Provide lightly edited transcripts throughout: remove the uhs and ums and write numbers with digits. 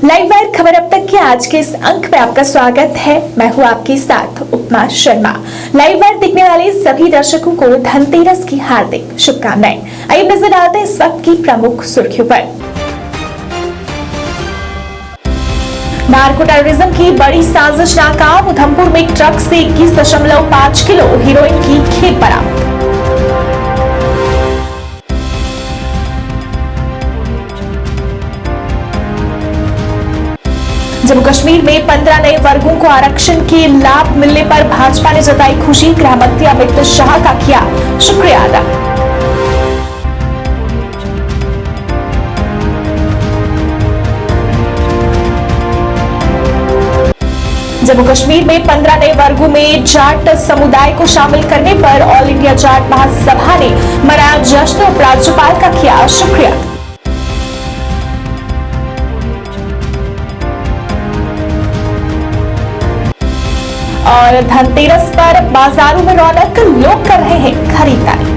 Live wire खबर अब तक के आज के इस अंक में आपका स्वागत है। मैं हूं आपके साथ उपमा शर्मा। लाइव वायर देखने वाले सभी दर्शकों को धनतेरस की हार्दिक शुभकामनाएं। आइए नजर डालते हैं इस वक्त की प्रमुख सुर्खियों पर। नार्को टेररिज्म की बड़ी साजिश नाकाम। उधमपुर में एक ट्रक से 21.5 किलो हेरोइन की खेप बरामद। जम्मू कश्मीर में 15 नए वर्गों को आरक्षण के लाभ मिलने पर भाजपा ने जताई खुशी। गृह मंत्री अमित शाह का किया शुक्रिया अदा। जम्मू कश्मीर में 15 नए वर्गों में जाट समुदाय को शामिल करने पर ऑल इंडिया जाट महासभा ने मनाया जश्न। उपराज्यपाल का किया शुक्रिया। और धनतेरस पर बाजारों में रौनक, लोग कर रहे हैं खरीदारी।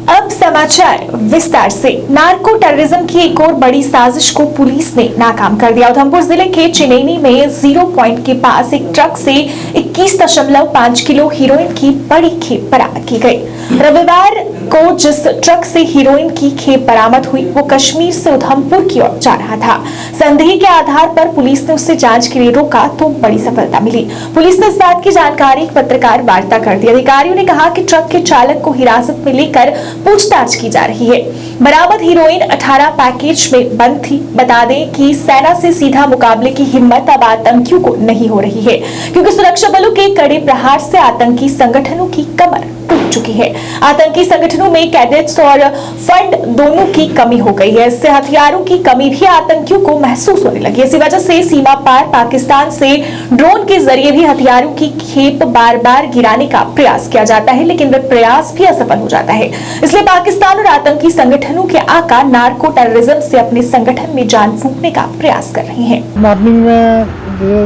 अब समाचार विस्तार से। नार्को टेररिज्म की एक और बड़ी साजिश को पुलिस ने नाकाम कर दिया। उधमपुर जिले के चिनैनी में 0 पॉइंट के पास एक ट्रक से 21.5 किलो हेरोइन की बड़ी खेप बरामद की गई। रविवार को जिस ट्रक से हेरोइन की खेप बरामद हुई वो कश्मीर से उधमपुर की ओर जा रहा था। संदेह के आधार पर पुलिस ने उससे जांच के लिए रोका तो बड़ी सफलता मिली। पुलिस ने इस बात की जानकारी एक पत्रकार वार्ता कर दी। अधिकारियों ने कहा कि ट्रक के चालक को हिरासत में लेकर पूछताछ की जा रही है। बरामद हीरोइन 18 पैकेज में बंद थी। बता दें कि सेना से सीधा मुकाबले की हिम्मत अब आतंकियों को नहीं हो रही है, क्योंकि सुरक्षा बलों के कड़े प्रहार से आतंकी संगठनों की कमर टूट चुकी है। आतंकी संगठनों में कैडेट्स और फंड दोनों की कमी हो गई है। इससे हथियारों की कमी भी आतंकियों को महसूस होने लगी। इसी वजह से सीमा पार पाकिस्तान से ड्रोन के जरिए भी हथियारों की खेप बार बार गिराने का प्रयास किया जाता है, लेकिन वह प्रयास भी असफल हो जाता है। इसलिए पाकिस्तान और आतंकी संगठनों के आका नार्को टेररिज्म से अपने संगठन में जान फूंकने का प्रयास कर रहे हैं। मॉर्निंग में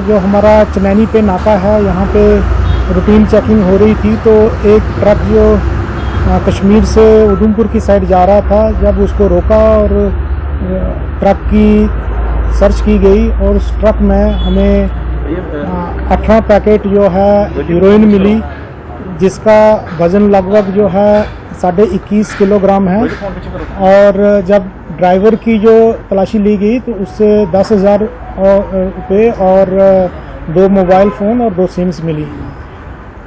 जो हमारा चिनैनी पे नाका है, यहाँ पे रूटीन चेकिंग हो रही थी तो एक ट्रक जो कश्मीर से उधमपुर की साइड जा रहा था, जब उसको रोका और ट्रक की सर्च की गई और उस ट्रक में हमें 18 पैकेट जो है हेरोइन मिली, जिसका वज़न लगभग जो है 21.5 किलोग्राम है। और जब ड्राइवर की जो तलाशी ली गई तो उससे 10,000 रुपये और 2 मोबाइल फ़ोन और 2 सिम्स मिली।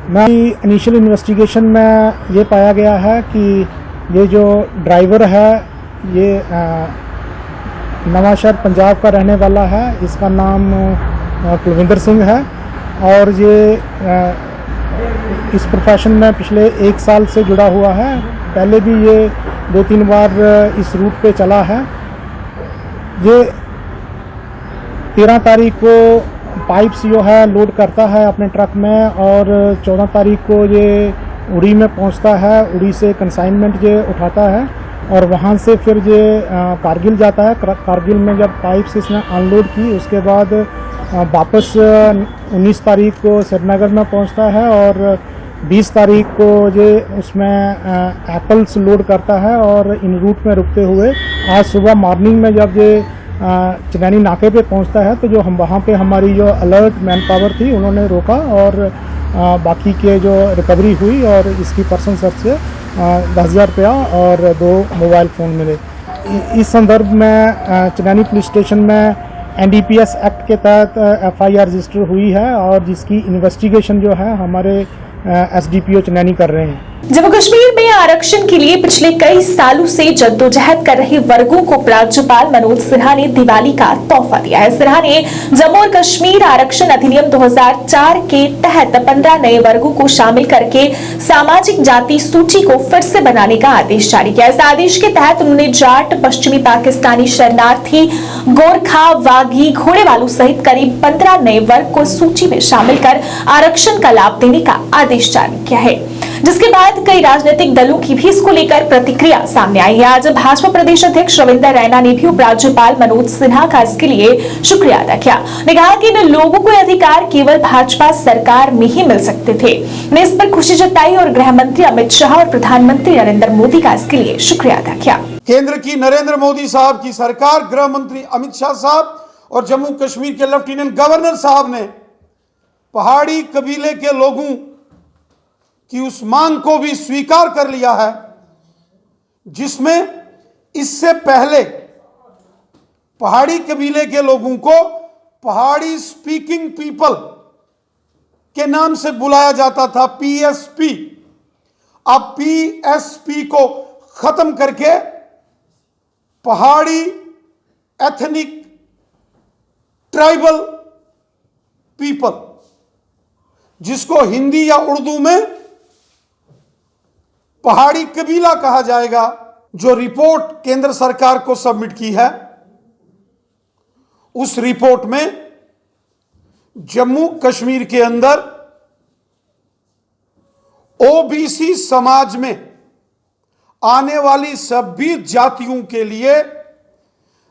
मैं इनिशियल इन्वेस्टिगेशन में ये पाया गया है कि ये जो ड्राइवर है ये नवांशहर पंजाब का रहने वाला है। इसका नाम कुलविंदर सिंह है और ये इस प्रोफेशन में पिछले 1 साल से जुड़ा हुआ है। पहले भी ये 2-3 बार इस रूट पे चला है। ये 13 तारीख को पाइप्स जो है लोड करता है अपने ट्रक में और 14 तारीख को ये उड़ी में पहुंचता है। उड़ी से कंसाइनमेंट ये उठाता है और वहां से फिर ये कारगिल जाता है। कारगिल में जब पाइप्स इसने अनलोड की उसके बाद वापस 19 तारीख को श्रीनगर में पहुंचता है और 20 तारीख को ये उसमें एप्पल्स लोड करता है। और इन रूट में रुकते हुए आज सुबह मॉर्निंग में जब ये चिनैनी नाके पे पहुंचता है तो जो हम वहाँ पे हमारी जो अलर्ट मैन पावर थी उन्होंने रोका और बाकी के जो रिकवरी हुई और इसकी पर्सन सर्च से 10,000 रुपया और 2 मोबाइल फ़ोन मिले। इस संदर्भ में चिनैनी पुलिस स्टेशन में NDPS एक्ट के तहत FIR रजिस्टर हुई है और जिसकी इन्वेस्टिगेशन जो है हमारे SDPO चिनैनी कर रहे हैं। जम्मू कश्मीर में आरक्षण के लिए पिछले कई सालों से जद्दोजहद कर रहे वर्गों को राज्यपाल मनोज सिन्हा ने दिवाली का तोहफा दिया है। सिन्हा ने जम्मू और कश्मीर आरक्षण अधिनियम 2004 के तहत 15 नए वर्गों को शामिल करके सामाजिक जाति सूची को फिर से बनाने का आदेश जारी किया। इस आदेश के तहत उन्होंने जाट, पश्चिमी पाकिस्तानी शरणार्थी, गोरखा, वागी, घोड़ेवालों सहित करीब 15 नए वर्ग को सूची में शामिल कर आरक्षण का लाभ देने का आदेश जारी किया है। जिसके बाद कई राजनीतिक दलों की भी इसको लेकर प्रतिक्रिया सामने आई है। आज भाजपा प्रदेश अध्यक्ष रविंद्र रैना ने भी उपराज्यपाल मनोज सिन्हा का इसके लिए शुक्रिया अदा किया। ने कहा कि इन लोगों को अधिकार केवल भाजपा सरकार में ही मिल सकते थे। ने इस पर खुशी जताई और गृह मंत्री अमित शाह और प्रधानमंत्री नरेंद्र मोदी का इसके लिए शुक्रिया अदा किया। केंद्र की नरेंद्र मोदी साहब की सरकार, गृह मंत्री अमित शाह साहब और जम्मू कश्मीर के लेफ्टिनेंट गवर्नर साहब ने पहाड़ी कबीले के लोगों की उस मांग को भी स्वीकार कर लिया है, जिसमें इससे पहले पहाड़ी कबीले के लोगों को पहाड़ी स्पीकिंग पीपल के नाम से बुलाया जाता था, पीएसपी। अब पीएसपी को खत्म करके पहाड़ी एथनिक ट्राइबल पीपल, जिसको हिंदी या उर्दू में पहाड़ी कबीला कहा जाएगा, जो रिपोर्ट केंद्र सरकार को सबमिट की है, उस रिपोर्ट में जम्मू कश्मीर के अंदर ओबीसी समाज में आने वाली सभी जातियों के लिए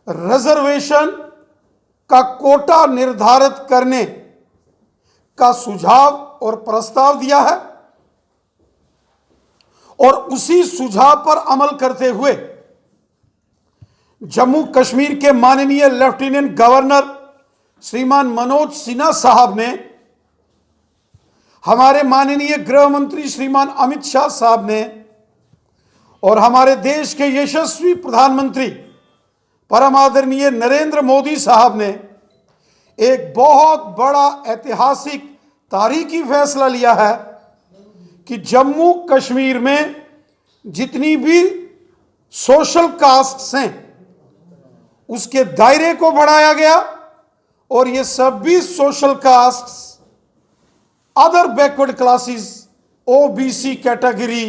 रिजर्वेशन का कोटा निर्धारित करने का सुझाव और प्रस्ताव दिया है और उसी सुझाव पर अमल करते हुए जम्मू कश्मीर के माननीय लेफ्टिनेंट गवर्नर श्रीमान मनोज सिन्हा साहब ने, हमारे माननीय गृह मंत्री श्रीमान अमित शाह साहब ने और हमारे देश के यशस्वी प्रधानमंत्री परम आदरणीय नरेंद्र मोदी साहब ने एक बहुत बड़ा ऐतिहासिक तारीखी फैसला लिया है कि जम्मू कश्मीर में जितनी भी सोशल कास्ट्स हैं उसके दायरे को बढ़ाया गया और ये सभी social castes other backward classes OBC category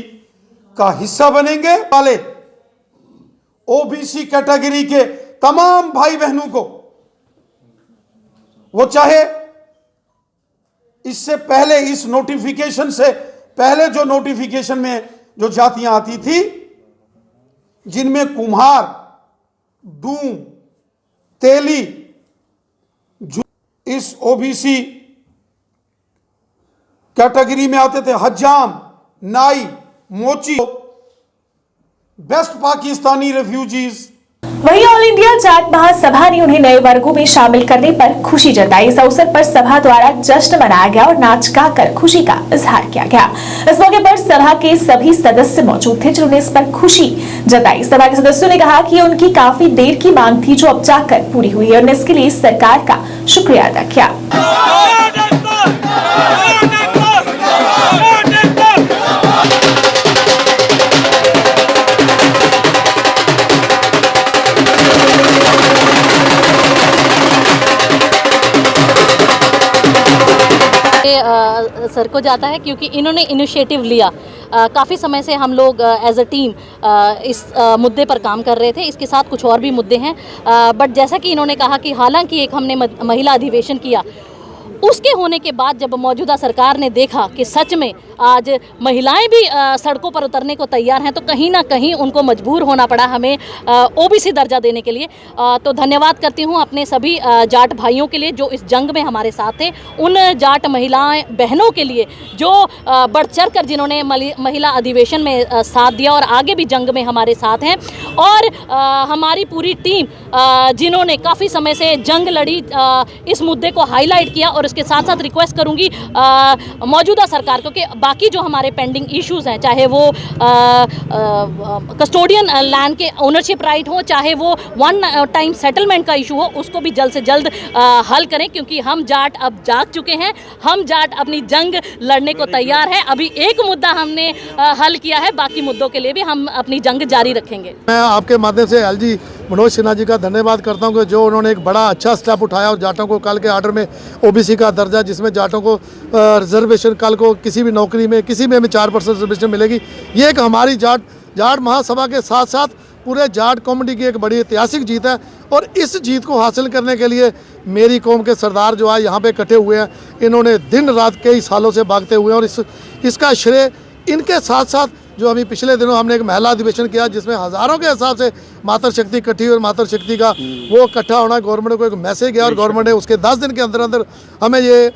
का हिस्सा बनेंगे। वाले ओबीसी कैटेगरी के तमाम भाई बहनों को, वो चाहे इससे पहले, इस नोटिफिकेशन से पहले जो नोटिफिकेशन में जो जातियां आती थी, जिनमें कुम्हार, डूम, तेली, इस ओबीसी कैटेगरी में आते थे हज्जाम, नाई, मोची, बेस्ट पाकिस्तानी रेफ्यूजीज। वहीं ऑल इंडिया जाट महासभा ने उन्हें नए वर्गों में शामिल करने पर खुशी जताई। इस अवसर पर सभा द्वारा जश्न मनाया गया और नाच गाकर खुशी का इजहार किया गया। इस मौके पर सभा के सभी सदस्य मौजूद थे, जिन्होंने इस पर खुशी जताई। सभा के सदस्यों ने कहा कि उनकी काफी देर की मांग थी, जो अब जाकर पूरी हुई है, और इसके लिए सरकार का शुक्रिया अदा किया। सर को जाता है क्योंकि इन्होंने इनिशिएटिव लिया। काफ़ी समय से हम लोग एज अ टीम इस मुद्दे पर काम कर रहे थे। इसके साथ कुछ और भी मुद्दे हैं, बट जैसा कि इन्होंने कहा कि हालांकि एक हमने महिला अधिवेशन किया, उसके होने के बाद जब मौजूदा सरकार ने देखा कि सच में आज महिलाएं भी सड़कों पर उतरने को तैयार हैं, तो कहीं ना कहीं उनको मजबूर होना पड़ा हमें ओबीसी दर्जा देने के लिए। तो धन्यवाद करती हूं अपने सभी जाट भाइयों के लिए जो इस जंग में हमारे साथ थे, उन जाट महिलाएं बहनों के लिए जो बढ़ चढ़ कर जिन्होंने महिला अधिवेशन में साथ दिया और आगे भी जंग में हमारे साथ हैं, और हमारी पूरी टीम जिन्होंने काफ़ी समय से जंग लड़ी, इस मुद्दे को हाईलाइट किया। और इसके साथ साथ रिक्वेस्ट करूंगी मौजूदा सरकार को कि बाकी जो हमारे पेंडिंग इश्यूज़ हैं, चाहे वो कस्टोडियन लैंड के ओनरशिप राइट हो, चाहे वो वन टाइम सेटलमेंट का इशू हो, उसको भी जल्द से जल्द हल करें, क्योंकि हम जाट अब जाग चुके हैं। हम जाट अपनी जंग लड़ने को तैयार है। अभी एक मुद्दा हमने हल किया है, बाकी मुद्दों के लिए भी हम अपनी जंग जारी रखेंगे। मैं आपके माध्यम से एलजी मनोज सिन्हा जी का धन्यवाद करता हूं कि जो उन्होंने एक बड़ा अच्छा स्टेप उठाया और जाटों को कल के आर्डर में ओबीसी का दर्जा, जिसमें जाटों को रिजर्वेशन कल को किसी भी नौकरी में किसी में 4% रिजर्वेशन मिलेगी। ये एक हमारी जाट महासभा के साथ साथ पूरे जाट कम्युनिटी की एक बड़ी ऐतिहासिक जीत है। और इस जीत को हासिल करने के लिए मेरी कौम के सरदार जो है यहाँ पे इकट्ठे हुए हैं, इन्होंने दिन रात कई सालों से भागते हुए, और इसका श्रेय इनके साथ साथ जो अभी पिछले दिनों हमने एक महिला अधिवेशन किया जिसमें हज़ारों के हिसाब से मातृ शक्ति इकट्ठी और मातृ शक्ति का वो इकट्ठा होना, गवर्नमेंट को एक मैसेज गया और गवर्नमेंट ने उसके 10 दिन के अंदर अंदर हमें ये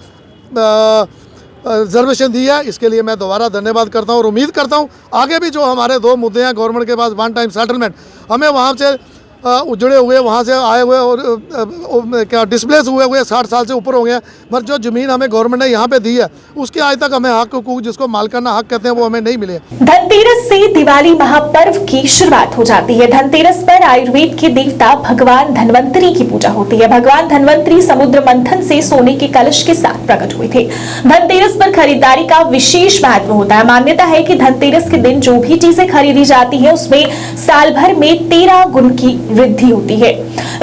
रिजर्वेशन दी है। इसके लिए मैं दोबारा धन्यवाद करता हूँ और उम्मीद करता हूँ आगे भी जो हमारे 2 मुद्दे हैं गवर्नमेंट के पास, वन टाइम सेटलमेंट, हमें वहाँ से उजड़े हुए, वहाँ से आए हुए और क्या डिस्प्लेस हुए 60 साल से ऊपर हो गए हैं, पर जो ज़मीन हमें गवर्नमेंट ने यहाँ पे दी है उसके आज तक हमें हक हकूक, जिसको मालिकाना हक कहते हैं, वो हमें नहीं मिले। धनतेरस से दिवाली महापर्व की शुरुआत हो जाती है। धनतेरस पर आयुर्वेद के देवता भगवान धन्वंतरी की पूजा होती है। भगवान धन्वंतरी समुद्र मंथन से सोने के कलश के साथ प्रकट हुए थे। धनतेरस पर खरीदारी का विशेष महत्व होता है। मान्यता है कि धनतेरस के दिन जो भी चीजें खरीदी जाती है उसमें साल भर में 13 गुण की वृद्धि होती है।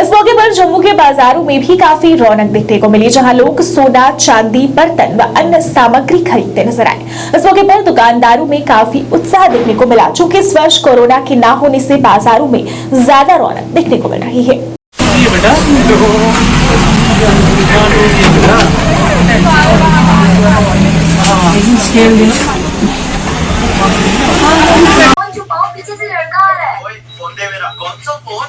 इस मौके पर जम्मू के बाजारों में भी काफी रौनक देखने को मिली, जहां लोग सोना, चांदी, बर्तन व अन्य सामग्री खरीदते नजर आए। इस मौके पर दुकानदारों में काफी उत्साह देखने को मिला। चूंकि इस वर्ष कोरोना के ना होने से बाजारों में ज्यादा रौनक देखने को मिल रही है। जो पाँव पीछे से लड़का आ रहा है, फोन दे मेरा, कौन सा फोन?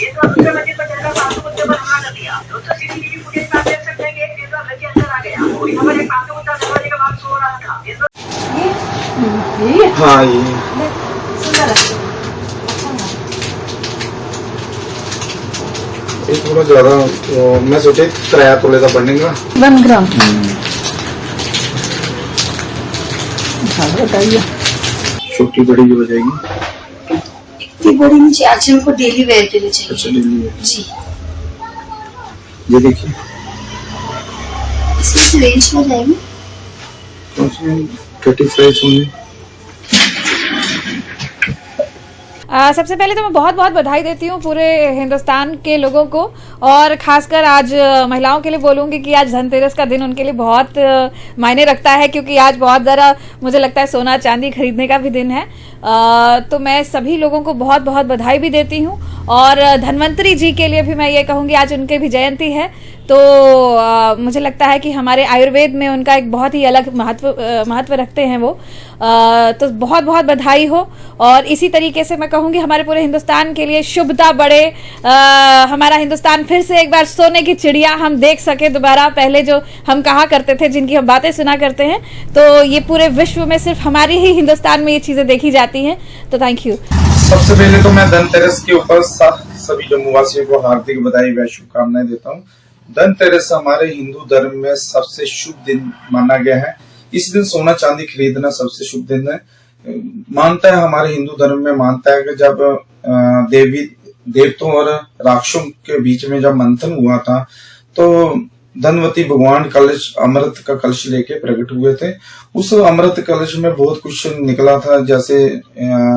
ये तो दूसरे बच्चे पर चढ़कर फालतू कुत्ते पर हमला कर दिया। दोस्तों सीसीटीवी फुटेज में आप देख सकते हैं कि एक तेज घर के अंदर आ गया और यहाँ पर एक फालतू कुत्ता दरवाजे के बाहर सो रहा था। हाँ ये थोड़ा ज्यादा, मैं सोचे 3 तोले का बनेगा 1 ग्राम। छोटी बड़ी जो हो जाएगी, इतनी बड़ी नीचे आज हमको डेली वेयर के लिए चाहिए। अच्छा डेली है जी, ये देखिए इसकी रेंज में जाएगी। तो उसमें 35 होंगे। सबसे पहले तो मैं बहुत बहुत बधाई देती हूँ पूरे हिंदुस्तान के लोगों को, और खासकर आज महिलाओं के लिए बोलूँगी कि आज धनतेरस का दिन उनके लिए बहुत मायने रखता है, क्योंकि आज बहुत ज़रा मुझे लगता है सोना चांदी खरीदने का भी दिन है। तो मैं सभी लोगों को बहुत बहुत बधाई भी देती हूँ, और धन्वंतरी जी के लिए भी मैं ये कहूँगी आज उनके भी जयंती है, तो मुझे लगता है कि हमारे आयुर्वेद में उनका एक बहुत ही अलग महत्व रखते हैं वो। तो बहुत बहुत बधाई हो, और इसी तरीके से मैं कहूँगी हमारे पूरे हिंदुस्तान के लिए शुभता बढ़े, हमारा हिंदुस्तान फिर से एक बार सोने की चिड़िया हम देख सके दोबारा। पहले जो हम कहा करते थे, जिनकी हम बातें सुना करते हैं, तो ये पूरे विश्व में सिर्फ हमारे ही हिंदुस्तान में ये चीज़ें देखी जाती हैं। तो थैंक यू। सबसे पहले तो मैं धनतेरस के ऊपर सभी जम्मू वासियों को हार्दिक बधाई व शुभकामनाएं देता हूँ। धनतेरस हमारे हिंदू धर्म में सबसे शुभ दिन माना गया है। इस दिन सोना चांदी खरीदना सबसे शुभ दिन है। मानता है हमारे हिंदू धर्म में मानता है कि जब देवताओं और राक्षसों के बीच में जब मंथन हुआ था, तो धनवती भगवान कलश, अमृत का कलश लेके प्रकट हुए थे। उस अमृत कलश में बहुत कुछ निकला था, जैसे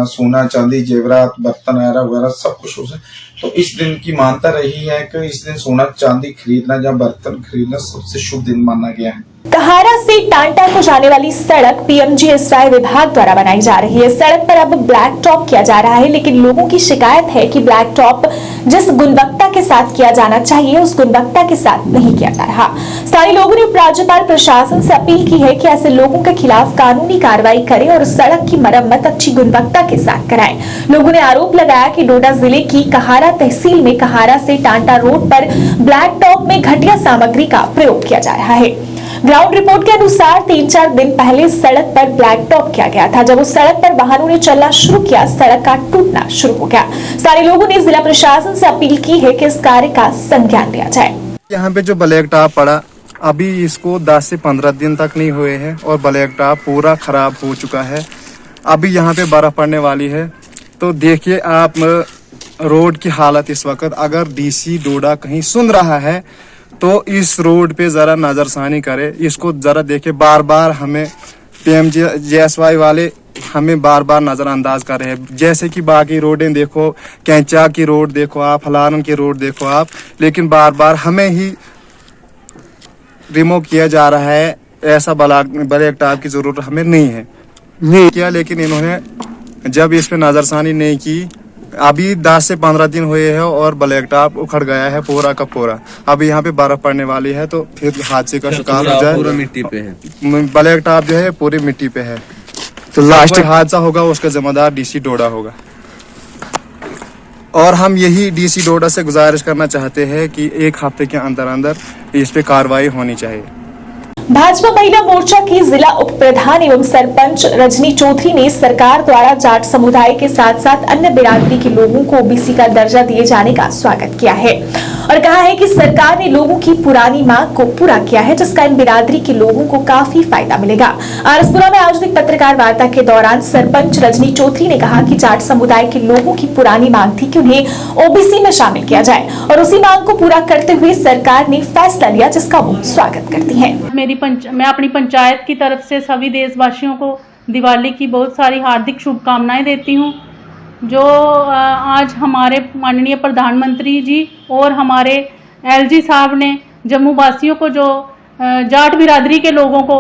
सोना चांदी जेवरात बर्तन वगैरह सब कुछ उसे। तो इस दिन की मान्यता रही है कि इस दिन सोना चांदी खरीदना या बर्तन खरीदना सबसे शुभ दिन माना गया है। कहारा से टांटा को जाने वाली सड़क पीएमजीएसवाई विभाग द्वारा बनाई जा रही है। सड़क पर अब ब्लैक टॉप किया जा रहा है, लेकिन लोगों की शिकायत है कि ब्लैक टॉप जिस गुणवत्ता के साथ किया जाना चाहिए उस गुणवत्ता के साथ नहीं किया जा रहा। स्थानीय लोगों ने राज्यपाल प्रशासन से अपील की है कि ऐसे लोगों के खिलाफ कानूनी कार्रवाई करें और सड़क की मरम्मत अच्छी गुणवत्ता के साथ कराएं। लोगों ने आरोप लगाया कि डोडा जिले की कहारा तहसील में कहारा से टांटा रोड पर ब्लैक टॉप में घटिया सामग्री का प्रयोग किया जा रहा है। ग्राउंड रिपोर्ट के अनुसार 3-4 दिन पहले सड़क पर ब्लैक टॉप किया गया था। जब उस सड़क पर वाहनों ने चलना शुरू किया, सड़क का टूटना शुरू हो गया। सारे लोगों ने जिला प्रशासन से अपील की है कि इस कार्य का संज्ञान लिया जाए। यहाँ पे जो ब्लैक टॉप पड़ा, अभी इसको 10 से 15 दिन तक नहीं हुए हैं और ब्लैक टॉप पूरा खराब हो चुका है। अभी यहाँ पे बर्फ पड़ने वाली है, तो देखिए आप रोड की हालत इस वक्त। अगर डीसी डोडा कहीं सुन रहा है तो इस रोड पे जरा नजरसानी करे, इसको जरा देखे। बार बार हमें पीएमजीएसवाई वाले हमें बार बार नजरअंदाज कर रहे हैं। जैसे कि बाकी रोडें देखो, कैंचा की रोड देखो आप, फलारन की रोड देखो आप, लेकिन बार बार हमें ही रिमूव किया जा रहा है। ऐसा ब्लैक टॉप की जरूरत हमें नहीं है, नहीं किया। लेकिन इन्होंने जब इस पे नजरसानी नहीं की अभी 10 से 15 दिन हुए हैं और ब्लैक टॉप उखड़ गया है पूरा का पूरा। अभी यहाँ पे बर्फ पड़ने वाली है तो फिर हादसे का शिकार हो जाए। पूरा मिट्टी पे है, ब्लैक टॉप जो है पूरी मिट्टी पे है, तो लास्ट हादसा होगा उसका जिम्मेदार डीसी डोडा होगा। और हम यही डीसी डोडा से गुजारिश करना चाहते हैं कि 1 हफ्ते के अंदर अंदर इस पे कार्रवाई होनी चाहिए। भाजपा महिला मोर्चा की जिला उप प्रधान एवं सरपंच रजनी चौधरी ने सरकार द्वारा जाट समुदाय के साथ साथ अन्य बिरादरी के लोगों को ओबीसी का दर्जा दिए जाने का स्वागत किया है और कहा है कि सरकार ने लोगों की पुरानी मांग को पूरा किया है, जिसका इन बिरादरी के लोगों को काफी फायदा मिलेगा। आरएसपुरा में आयोजित पत्रकार वार्ता के दौरान सरपंच रजनी चौधरी ने कहा कि जाट समुदाय के लोगों की पुरानी मांग थी कि उन्हें ओबीसी में शामिल किया जाए और उसी मांग को पूरा करते हुए सरकार ने फैसला लिया, जिसका वो स्वागत करती है। मैं अपनी पंचायत की तरफ से सभी देशवासियों को दिवाली की बहुत सारी हार्दिक शुभकामनाएं देती हूं। जो आज हमारे माननीय प्रधानमंत्री जी और हमारे एलजी साहब ने जम्मू वासियों को जो जाट बिरादरी के लोगों को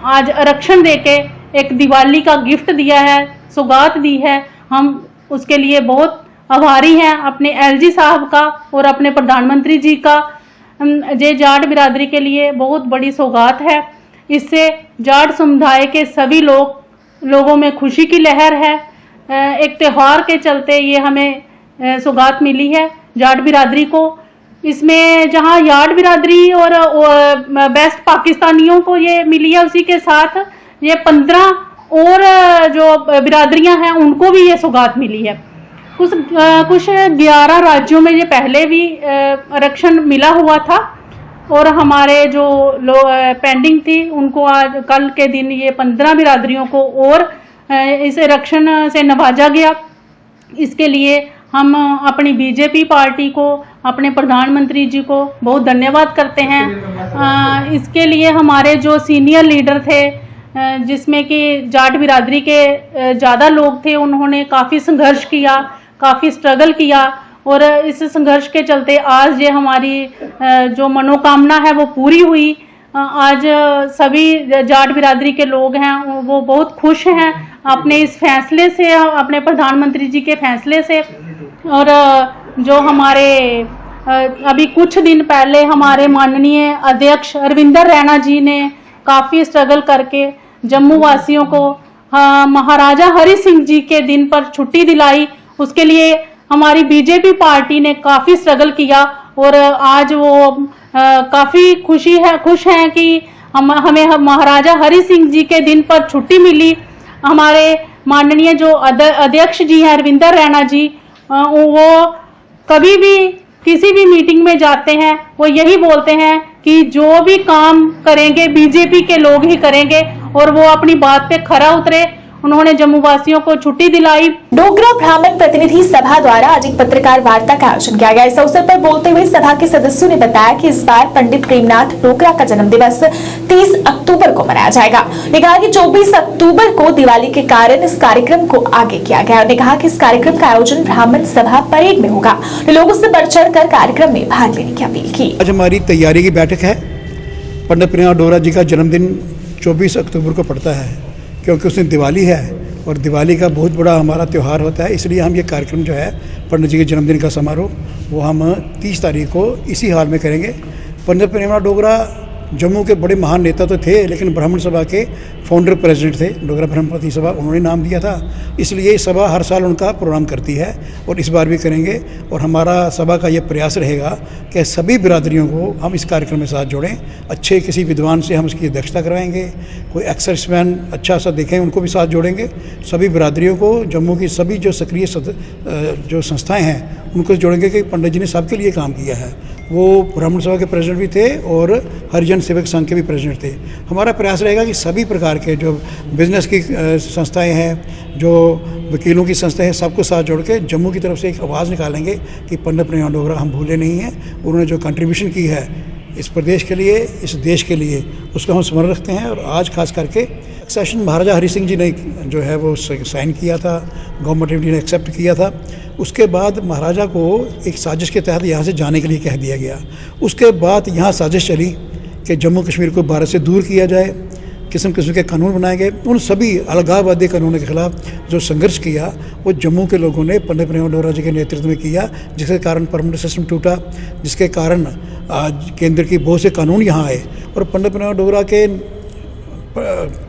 आज आरक्षण देके एक दिवाली का गिफ्ट दिया है, सौगात दी है, हम उसके लिए बहुत आभारी हैं अपने एलजी साहब का और अपने प्रधानमंत्री जी का। ये जाट बिरादरी के लिए बहुत बड़ी सौगात है। इससे जाट समुदाय के सभी लोगों में खुशी की लहर है। एक त्यौहार के चलते ये हमें सौगात मिली है जाट बिरादरी को। इसमें जहां जाट बिरादरी और बेस्ट पाकिस्तानियों को ये मिली है, उसी के साथ ये 15 और जो बिरादरियां हैं उनको भी ये सौगात मिली है। कुछ 11 राज्यों में ये पहले भी आरक्षण मिला हुआ था और हमारे जो पेंडिंग थी उनको आज कल के दिन ये 15 बिरादरियों को और इस आरक्षण से नवाजा गया। इसके लिए हम अपनी बीजेपी पार्टी को, अपने प्रधानमंत्री जी को बहुत धन्यवाद करते हैं। इसके लिए हमारे जो सीनियर लीडर थे, जिसमें कि जाट बिरादरी के ज़्यादा लोग थे, उन्होंने काफ़ी संघर्ष किया, काफ़ी स्ट्रगल किया और इस संघर्ष के चलते आज ये हमारी जो मनोकामना है वो पूरी हुई। आज सभी जाट बिरादरी के लोग हैं वो बहुत खुश हैं अपने इस फैसले से, अपने प्रधानमंत्री जी के फैसले से। और जो हमारे अभी कुछ दिन पहले हमारे माननीय अध्यक्ष अरविंदर रैना जी ने काफ़ी स्ट्रगल करके जम्मू वासियों को महाराजा हरि सिंह जी के दिन पर छुट्टी दिलाई, उसके लिए हमारी बीजेपी पार्टी ने काफ़ी स्ट्रगल किया और आज वो काफ़ी खुश हैं कि हमें महाराजा हरि सिंह जी के दिन पर छुट्टी मिली। हमारे माननीय जो अध्यक्ष जी हैं अरविंदर रैना जी, वो कभी भी किसी भी मीटिंग में जाते हैं वो यही बोलते हैं कि जो भी काम करेंगे बीजेपी के लोग ही करेंगे और वो अपनी बात पे खरा उतरे। उन्होंने जम्मू वासियों को छुट्टी दिलाई। डोगरा ब्राह्मण प्रतिनिधि सभा द्वारा आज एक पत्रकार वार्ता का आयोजन किया गया। इस अवसर पर बोलते हुए सभा के सदस्यों ने बताया कि इस बार पंडित प्रेमनाथ डोगरा का जन्म दिवस 30 अक्टूबर को मनाया जाएगा। उन्होंने कहा कि 24 अक्टूबर को दिवाली के कारण इस कार्यक्रम को आगे किया गया। उन्होंने कहा कि इस कार्यक्रम का आयोजन ब्राह्मण सभा परेड में होगा। लोगों से बढ़ चढ़ कर कार्यक्रम में भाग लेने की अपील की। आज हमारी तैयारी की बैठक है। पंडित प्रेमनाथ डोगरा जी का जन्मदिन 24 अक्टूबर को पड़ता है, क्योंकि उस दिन दिवाली है और दिवाली का बहुत बड़ा हमारा त्यौहार होता है। इसलिए हम ये कार्यक्रम जो है पंडित जी के जन्मदिन का समारोह वो हम 30 तारीख को इसी हाल में करेंगे। पंडित प्रेमनाथ डोगरा जम्मू के बड़े महान नेता तो थे, लेकिन ब्राह्मण सभा के फाउंडर प्रेसिडेंट थे। डोगरा ब्राह्मण प्रतिनिधि सभा उन्होंने नाम दिया था, इसलिए ये सभा हर साल उनका प्रोग्राम करती है और इस बार भी करेंगे। और हमारा सभा का ये प्रयास रहेगा कि सभी बिरादरियों को हम इस कार्यक्रम में साथ जोड़ें। अच्छे किसी विद्वान से हम इसकी अध्यक्षता करवाएंगे, कोई एक्सर्समैन अच्छा सा देखें उनको भी साथ जोड़ेंगे। सभी बिरादरियों को, जम्मू की सभी जो सक्रिय जो संस्थाएँ हैं उनको जोड़ेंगे कि पंडित जी ने सबके लिए काम किया है। वो ब्राह्मण सभा के प्रेसिडेंट भी थे और हरिजन सेवक संघ के भी प्रेसिडेंट थे। हमारा प्रयास रहेगा कि सभी प्रकार के जो बिजनेस की संस्थाएं हैं, जो वकीलों की संस्थाएं हैं, सबको साथ जोड़ के जम्मू की तरफ से एक आवाज़ निकालेंगे कि पंडित प्रेमनाथ डोगरा हम भूले नहीं हैं। उन्होंने जो कंट्रीब्यूशन की है इस प्रदेश के लिए, इस देश के लिए, उसको हम स्मरण रखते हैं। और आज खास करके सेशन महाराजा हरि सिंह जी ने जो है वो साइन किया था, गवर्नमेंट ऑफ इंडिया ने एक्सेप्ट किया था। उसके बाद महाराजा को एक साजिश के तहत यहाँ से जाने के लिए कह दिया गया। उसके बाद यहाँ साजिश चली कि जम्मू कश्मीर को भारत से दूर किया जाए किस्म किस्म के कानून बनाए गए। उन सभी अलगाववादी कानूनों के खिलाफ जो संघर्ष किया वो जम्मू के लोगों ने पंडित प्रेम डोगरा जी के नेतृत्व में किया, जिसके कारण परमानेंट सिस्टम टूटा, जिसके कारण आज केंद्र की बहुत से कानून यहाँ आए। और पंडित प्रेम डोगरा के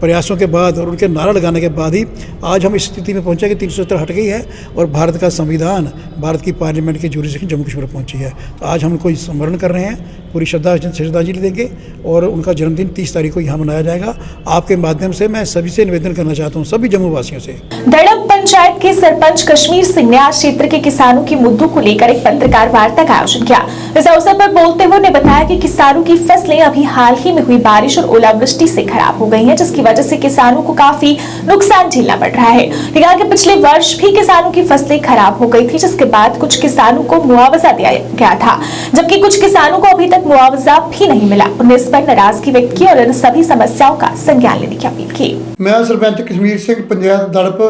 प्रयासों के बाद और उनके नारा लगाने के बाद ही आज हम इस स्थिति में पहुंचे कि 370 हट गई है और भारत का संविधान, भारत की पार्लियामेंट की जुरिस्डिक्शन जम्मू कश्मीर में पहुंची है। तो आज हम उनको स्मरण कर रहे हैं, पूरी श्रद्धांजलि देंगे और उनका जन्मदिन 30 तारीख को यहाँ मनाया जाएगा। आपके माध्यम से मैं सभी से निवेदन करना चाहता हूँ, सभी जम्मू वासियों से। दड़ब पंचायत के सरपंच कश्मीर सिंह ने आज क्षेत्र के किसानों के मुद्दों को लेकर एक पत्रकार वार्ता का आयोजन किया। इस अवसर पर बोलते हुए उन्होंने बताया कि किसानों की फसलें अभी हाल ही में हुई बारिश और ओलावृष्टि से खराब हो गई हैं, जिसकी वजह से किसानों को काफी नुकसान झेलना पड़ रहा है। कहा कि पिछले वर्ष भी किसानों की फसलें खराब हो गई थी, जिसके बाद कुछ किसानों को मुआवजा दिया गया था, जबकि कुछ किसानों को अभी तक मुआवजा भी नहीं मिला। उन्होंने इस पर नाराजगी व्यक्त की और इन सभी समस्याओं का संज्ञान लेने की अपील की। मैं सरपंच कश्मीर सिंह पंचायत दड़प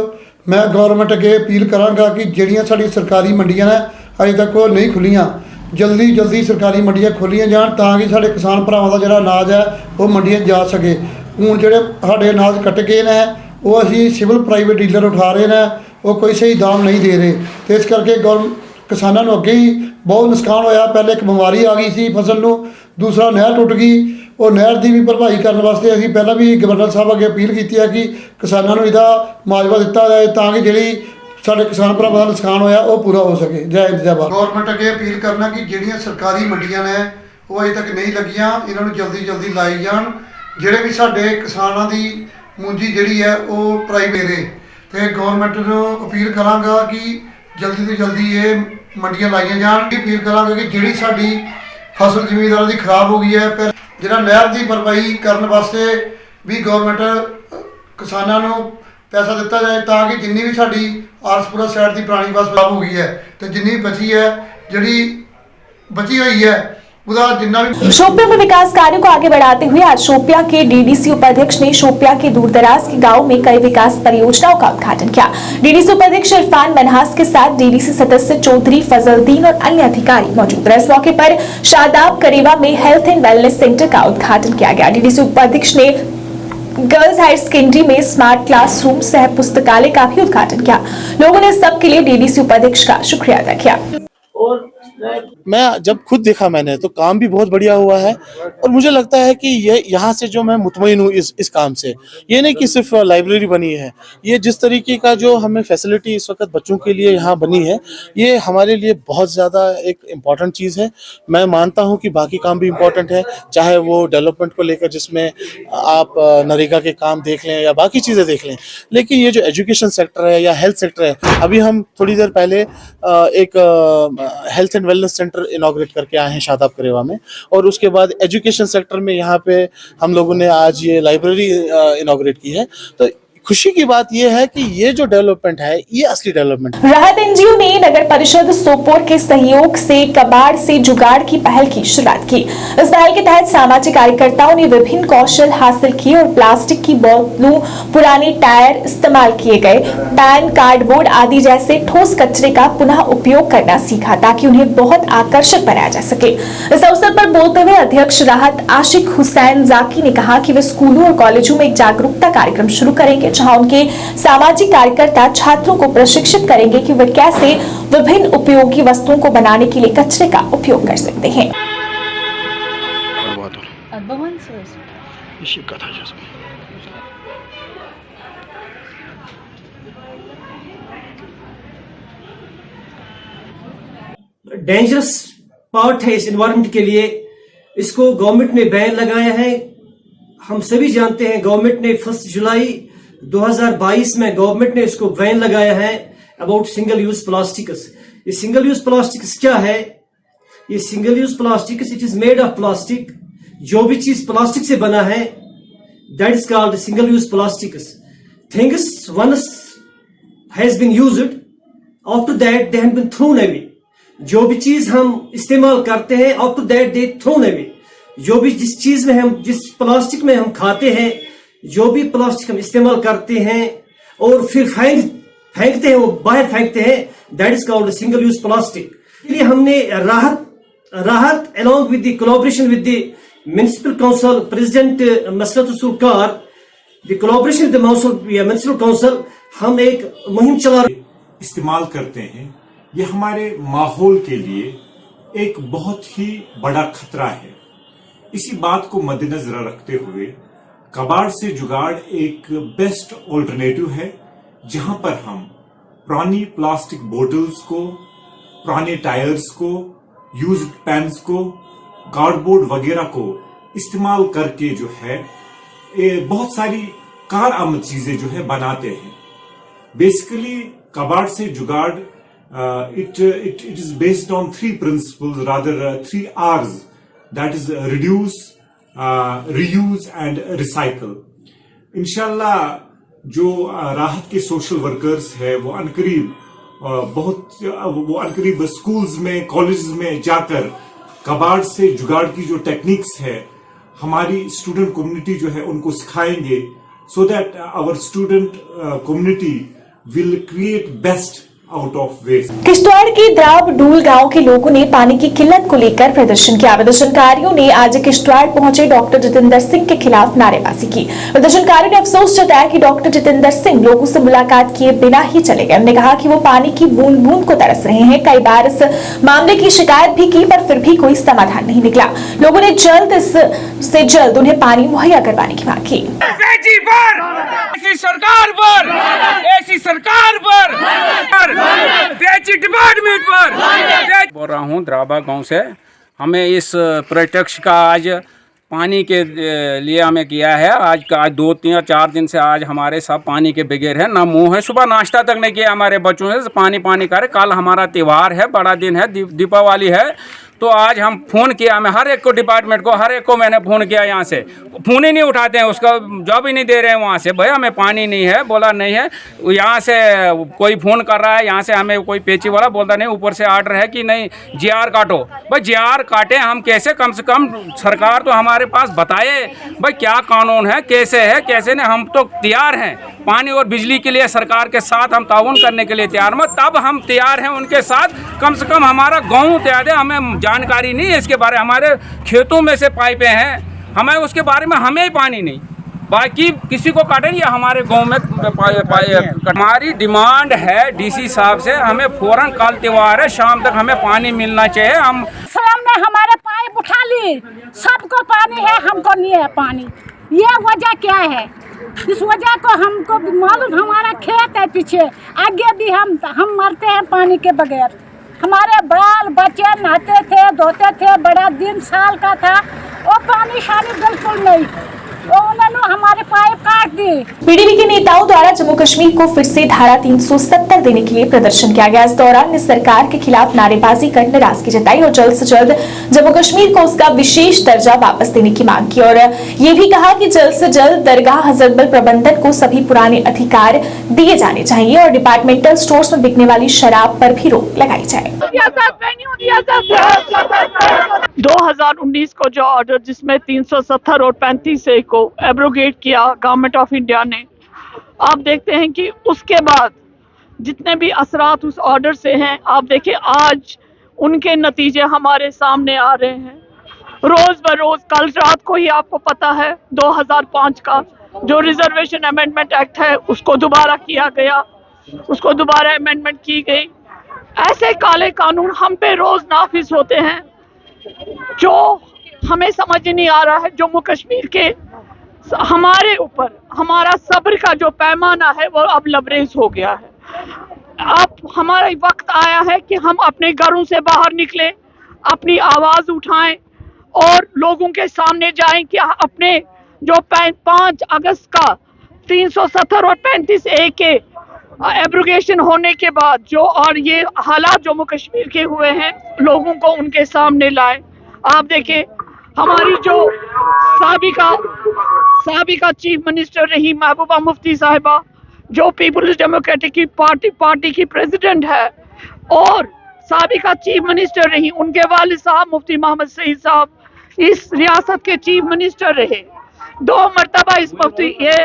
मैं गवर्नमेंट अगे अपील करांगा कि ਜਿਹੜੀਆਂ ਸਾਡੀ ਸਰਕਾਰੀ ਮੰਡੀਆਂ ਨੇ ਅਜੇ ਤੱਕ ਉਹ ਨਹੀਂ ਖੁੱਲੀਆਂ, ਜਲਦੀ ਸਰਕਾਰੀ ਮੰਡੀਆਂ ਖੋਲੀਆਂ ਜਾਣ ਤਾਂ ਕਿ ਸਾਡੇ ਕਿਸਾਨ ਭਰਾਵਾਂ ਦਾ ਜਿਹੜਾ ਅਨਾਜ ਹੈ ਉਹ ਮੰਡੀਆਂ ਜਾ ਸਕੇ। ਹੁਣ ਜਿਹੜੇ ਸਾਡੇ ਅਨਾਜ ਕੱਟ ਗਏ ਨੇ ਉਹ ਅਸੀਂ ਸਿਵਲ ਪ੍ਰਾਈਵੇਟ ਡੀਲਰ ਉਠਾ ਰਹੇ ਨੇ, ਉਹ ਕੋਈ ਸਹੀ ਦਾਮ ਨਹੀਂ ਦੇ ਰਹੇ ਤੇ ਇਸ ਕਰਕੇ ਕਿਸਾਨਾਂ ਨੂੰ ਅੱਗੇ ਹੀ ਬਹੁਤ ਨੁਕਸਾਨ ਹੋਇਆ। ਪਹਿਲੇ ਇੱਕ ਬਿਮਾਰੀ ਆ ਗਈ ਸੀ ਫਸਲ ਨੂੰ, ਦੂਸਰਾ ਨਹਿਰ ਟੁੱਟ ਗਈ। ਉਹ ਨਹਿਰ ਦੀ ਵੀ ਭਰਪਾਈ ਕਰਨ ਵਾਸਤੇ ਅਸੀਂ ਪਹਿਲਾਂ ਵੀ ਗਵਰਨਰ ਸਾਹਿਬ ਅੱਗੇ ਅਪੀਲ ਕੀਤੀ ਹੈ ਕਿ ਕਿਸਾਨਾਂ ਨੂੰ ਇਹਦਾ ਮੁਆਵਜ਼ਾ ਦਿੱਤਾ ਜਾਏ ਤਾਂ ਕਿ ਜਿਹੜੀ ਸਾਡੇ ਕਿਸਾਨ ਭਰਾਵਾਂ ਦਾ ਨੁਕਸਾਨ ਹੋਇਆ ਉਹ ਪੂਰਾ ਹੋ ਸਕੇ। ਜੈ ਹਿੰਦ ਜੈ ਭਾਰਤ। ਗਵਰਨਮੈਂਟ ਅੱਗੇ ਅਪੀਲ ਕਰਨਾ ਕਿ ਜਿਹੜੀਆਂ ਸਰਕਾਰੀ ਮੰਡੀਆਂ ਨੇ ਉਹ ਅਜੇ ਤੱਕ ਨਹੀਂ ਲੱਗੀਆਂ, ਇਹਨਾਂ ਨੂੰ ਜਲਦੀ ਲਾਈ ਜਾਣ। ਜਿਹੜੇ ਵੀ ਸਾਡੇ ਕਿਸਾਨਾਂ ਦੀ ਮੂੰਜੀ ਜਿਹੜੀ ਹੈ ਉਹ ਪ੍ਰਾਈਵੇਟ ਰਹੇ ਤੇ ਗਵਰਨਮੈਂਟ ਨੂੰ ਅਪੀਲ ਕਰਾਂਗਾ ਕਿ ਜਲਦੀ ਤੋਂ ਜਲਦੀ ਇਹ ਮੰਡੀਆਂ ਲਾਈਆਂ ਜਾਣ। ਅਪੀਲ ਕਰਾਂਗਾ ਕਿ ਜਿਹੜੀ ਸਾਡੀ ਫਸਲ ਜ਼ਿਮੀਂਦਾਰਾਂ ਦੀ ਖਰਾਬ ਹੋ ਗਈ ਹੈ, ਫਿਰ ਜਿਹੜਾ ਨਹਿਰ ਦੀ ਭਰਪਾਈ ਕਰਨ ਵਾਸਤੇ ਵੀ ਗਵਰਨਮੈਂਟ ਕਿਸਾਨਾਂ ਨੂੰ ਪੈਸਾ ਦਿੱਤਾ ਜਾਏ ਤਾਂ ਕਿ ਜਿੰਨੀ ਵੀ ਸਾਡੀ ਆਰਸਪੁਰਾ ਸਾਈਡ ਦੀ ਪੁਰਾਣੀ ਫਸਲ ਖਰਾਬ ਹੋ ਗਈ ਹੈ ਤੇ ਜਿੰਨੀ ਬਚੀ ਹੈ, ਜਿਹੜੀ बची हुई है शोपियां में विकास कार्यों को आगे बढ़ाते हुए आज शोपियां के डीडीसी उपाध्यक्ष ने शोपियां के दूरदराज के गांव में कई विकास परियोजनाओं का उद्घाटन किया। डीडीसी उपाध्यक्ष इरफान मनहास के साथ डीडीसी सदस्य चौधरी फजलदीन और अन्य अधिकारी मौजूद रहे। इस मौके पर शादाब करेवा में हेल्थ एंड वेलनेस सेंटर का उद्घाटन किया गया। डीडीसी उपाध्यक्ष ने गर्ल्स हायर सेकेंडरी में स्मार्ट क्लासरूम सह पुस्तकालय का भी उद्घाटन किया। लोगों ने सबके लिए डीडीसी उपाध्यक्ष का शुक्रिया अदा किया। और मैं जब खुद देखा मैंने तो काम भी बहुत बढ़िया हुआ है और मुझे लगता है कि ये यहाँ से जो मैं मुतमईन हूँ इस काम से, ये नहीं कि सिर्फ लाइब्रेरी बनी है, ये जिस तरीके का जो हमें फैसिलिटी इस वक्त बच्चों के लिए यहाँ बनी है, ये हमारे लिए बहुत ज़्यादा एक इम्पॉर्टेंट चीज़ है। मैं मानता हूँ कि बाकी काम भी इम्पॉर्टेंट है, चाहे वो डेवलपमेंट को लेकर जिसमें आप नरेगा के काम देख लें या बाकी चीज़ें देख लें, लेकिन ये जो एजुकेशन सेक्टर है या हेल्थ सेक्टर है, अभी हम थोड़ी देर पहले एक health and wellness centre inaugurate करके आए हैं शादाब करेवा में, और उसके बाद एजुकेशन सेक्टर में यहाँ पे हम लोगों ने आज ये लाइब्रेरी इनॉग्रेट की है। तो खुशी की बात यह है कि ये जो डेवलपमेंट है ये असली डेवलपमेंट है। राहत एनजीओ ने नगर परिषद सोपोर के सहयोग से कबाड़ से जुगाड़ की पहल की शुरुआत की। इस पहल के तहत सामाजिक कार्यकर्ताओं ने विभिन्न कौशल हासिल किए और प्लास्टिक की बोतलों, पुराने टायर, इस्तेमाल किए गए पैन, कार्डबोर्ड आदि जैसे ठोस कचरे का पुनः उपयोग करना सीखा ताकि उन्हें बहुत आकर्षक बनाया जा सके। इस अवसर पर बोलते हुए अध्यक्ष राहत आशिक हुसैन जाकी ने कहा कि वे स्कूलों और कॉलेजों में एक जागरूकता कार्यक्रम शुरू करेंगे जहां उनके सामाजिक कार्यकर्ता छात्रों को प्रशिक्षित करेंगे कि वे कैसे विभिन्न उपयोगी वस्तुओं को बनाने के लिए कचरे का उपयोग कर सकते हैं। डेंजरस पार्ट है इस एनवायरनमेंट के लिए, इसको गवर्नमेंट ने बैन लगाया है। हम सभी जानते हैं गवर्नमेंट ने 1 जुलाई 2022 में गवर्नमेंट ने इसको बैन लगाया है अबाउट सिंगल यूज प्लास्टिक्स। ये सिंगल यूज प्लास्टिक्स क्या है? ये single use plastics, it is made of plastic. जो भी चीज प्लास्टिक से बना है that is called single use plastics. Things once has been used, after that they have been thrown away. जो भी चीज हम इस्तेमाल करते हैं after that they thrown away. जो भी जिस चीज में हम, जिस प्लास्टिक में हम खाते हैं, जो भी प्लास्टिक हम इस्तेमाल करते हैं और फिर फेंकते हैं, वो बाहर फेंकते हैं, that is called single use plastic. इसलिए हमने राहत along with the collaboration with the municipal council, president Masrat Sulkar, the collaboration with the municipal council हम एक मुहिम चला इस्तेमाल करते हैं, ये हमारे माहौल के लिए एक बहुत ही बड़ा खतरा है। इसी बात को मद्देनजर रखते हुए कबाड़ से जुगाड़ एक बेस्ट ऑल्टरनेटिव है, जहां पर हम पुरानी प्लास्टिक बोतल्स को, पुराने टायर्स को, यूज्ड पेन्स को, कार्डबोर्ड वगैरह को इस्तेमाल करके जो है बहुत सारी कारआमद चीजें जो है बनाते हैं। बेसिकली कबाड़ से जुगाड़ it is based on 3 principles, rather 3 R's, that is reduce, reuse and recycle. इंशाल्लाह जो राहत के सोशल वर्कर्स है वो अनकरीब स्कूल्स में, कॉलेजेस में जाकर कबाड़ से जुगाड़ की जो टेक्निक्स है हमारी स्टूडेंट कम्युनिटी जो है उनको सिखाएंगे, so that our student community will create best out of waste. Kishtwar के द्राब डूल गांव के लोगों ने पानी की किल्लत को लेकर प्रदर्शन किया। प्रदर्शनकारियों ने आज किश्तवाड़ पहुंचे डॉक्टर जितेंद्र सिंह के खिलाफ नारेबाजी की। प्रदर्शनकारियों ने अफसोस जताया कि डॉक्टर जितेंद्र सिंह लोगों से मुलाकात किए बिना ही चले गए। उन्होंने कहा कि वो पानी की बूंद बूंद को तरस रहे हैं। कई बार इस मामले की शिकायत भी की, पर फिर भी कोई समाधान नहीं निकला। लोगों ने जल्द से जल्द उन्हें पानी मुहैया करवाने की मांग की। बोल रहा हूँ द्राबा गांव से। हमें इस प्रत्यक्ष का आज पानी के लिए हमें किया है। आज 2-4 दिन से आज हमारे सब पानी के बगैर है, ना मुंह है, सुबह नाश्ता तक नहीं किया हमारे बच्चों से, पानी कर। कल हमारा त्यौहार है, बड़ा दिन है, दीपावली है, तो आज हम फ़ोन किया, मैं हर एक को डिपार्टमेंट को, हर एक को मैंने फ़ोन किया। यहाँ से फ़ोन ही नहीं उठाते हैं, उसका जॉब ही नहीं दे रहे हैं वहाँ से। भैया हमें पानी नहीं है, बोला नहीं है। यहाँ से कोई फ़ोन कर रहा है, यहाँ से हमें कोई पेची वाला बोलता नहीं, ऊपर से आर्डर है कि नहीं जीआर काटो। भाई जीआर काटे हम कैसे? कम से कम सरकार तो हमारे पास बताए भाई क्या कानून है, कैसे है, कैसे नहीं। हम तो तैयार हैं पानी और बिजली के लिए, सरकार के साथ हम ताउन करने के लिए तैयार, तब हम तैयार हैं उनके साथ। कम से कम हमारा गाँव तैयार है, हमें जानकारी नहीं है इसके बारे में। हमारे खेतों में से पाइपें हैं, हमें उसके बारे में हमें ही पानी नहीं, बाकी किसी को काटे नहीं। हमारे गांव में हमारी डिमांड है डीसी साहब से, हमें फौरन कल त्योहार है, शाम तक हमें पानी मिलना चाहिए। हम ने हमारे पाइप उठा ली, सबको पानी है, हमको नहीं है पानी। ये वजह क्या है? इस वजह को हमको मालूम, हमारा खेत है पीछे, आगे भी हम मरते हैं पानी के बगैर। हमारे बाल बच्चे नहाते थे, धोते थे, बड़ा दिन साल का था, वो पानी शानी बिल्कुल नहीं, वो उन्होंने हमारे पाइप काट दी। पीडीपी के नेताओं द्वारा जम्मू कश्मीर को फिर से धारा 370 देने के लिए प्रदर्शन किया गया। इस दौरान सरकार के खिलाफ नारेबाजी कर नाराजगी जताई और जल्द से जल्द जम्मू कश्मीर को उसका विशेष दर्जा वापस देने की मांग की, और ये भी कहा कि जल्द से जल्द दरगाह हजरतबल प्रबंधन को सभी पुराने अधिकार दिए जाने चाहिए और डिपार्टमेंटल स्टोर्स में बिकने वाली शराब पर भी रोक लगाई जाए। 2019 को जो ऑर्डर जिसमें 370 और 35A को एब्रोगेट किया गवर्नमेंट ऑफ इंडिया ने, आप देखते हैं कि उसके बाद जितने भी असरात उस ऑर्डर से हैं, आप देखिए आज उनके नतीजे हमारे सामने आ रहे हैं। रोज बरोज, कल रात को ही आपको पता है 2005 का जो रिजर्वेशन अमेंडमेंट एक्ट है उसको दोबारा किया गया, उसको दोबारा अमेंडमेंट की गई। ऐसे काले कानून हम पे रोज नाफिज होते हैं जो हमें समझ नहीं आ रहा है। जम्मू कश्मीर के हमारे ऊपर हमारा सब्र का जो पैमाना है वो अब लबरेज हो गया है। अब हमारा वक्त आया है कि हम अपने घरों से बाहर निकलें, अपनी आवाज़ उठाएं और लोगों के सामने जाएं कि अपने जो 5 अगस्त का 370 और 35A के एब्रोगेशन होने के बाद जो और ये हालात जम्मू कश्मीर के हुए हैं, लोगों को उनके सामने लाए। आप देखें हमारी जो साबिका चीफ मिनिस्टर रही महबूबा मुफ्ती साहिबा, जो पीपल्स डेमोक्रेटिक की पार्टी की प्रेसिडेंट है और साबिका चीफ मिनिस्टर रही, उनके वालिद साहब मुफ्ती मोहम्मद सईद साहब इस रियासत के चीफ मिनिस्टर रहे 2 मरतबा इस मुफ्ती ये,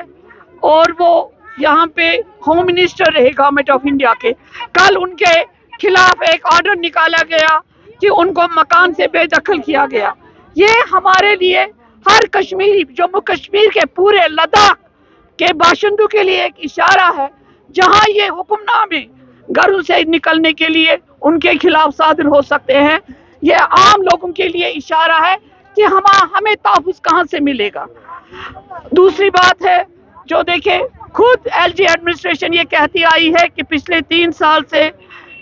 और वो यहाँ पे होम मिनिस्टर रहे गवर्नमेंट ऑफ इंडिया के। कल उनके खिलाफ एक ऑर्डर निकाला गया कि उनको मकान से बेदखल किया गया। ये हमारे लिए हर कश्मीरी, जम्मू कश्मीर के पूरे लद्दाख के बाशिंदों के लिए एक इशारा है, जहां ये हुक्मनामे घरों से निकलने के लिए उनके खिलाफ सादिर हो सकते हैं। ये आम लोगों के लिए इशारा है कि हमें तहफ़्फ़ुज़ कहां से मिलेगा। दूसरी बात है, जो देखें, खुद एलजी एडमिनिस्ट्रेशन ये कहती आई है कि पिछले 3 साल से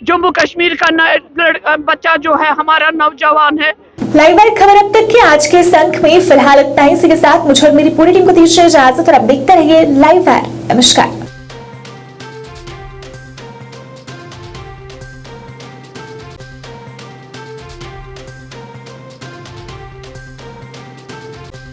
जम्मू कश्मीर का बच्चा जो है हमारा नौजवान है। लाइव वायर खबर अब तक के आज के इस अंक में फिलहाल इतना ही। इसी के साथ मुझे और मेरी पूरी टीम को दीजिए इजाजत और अब देखते रहिए लाइव वायर। नमस्कार।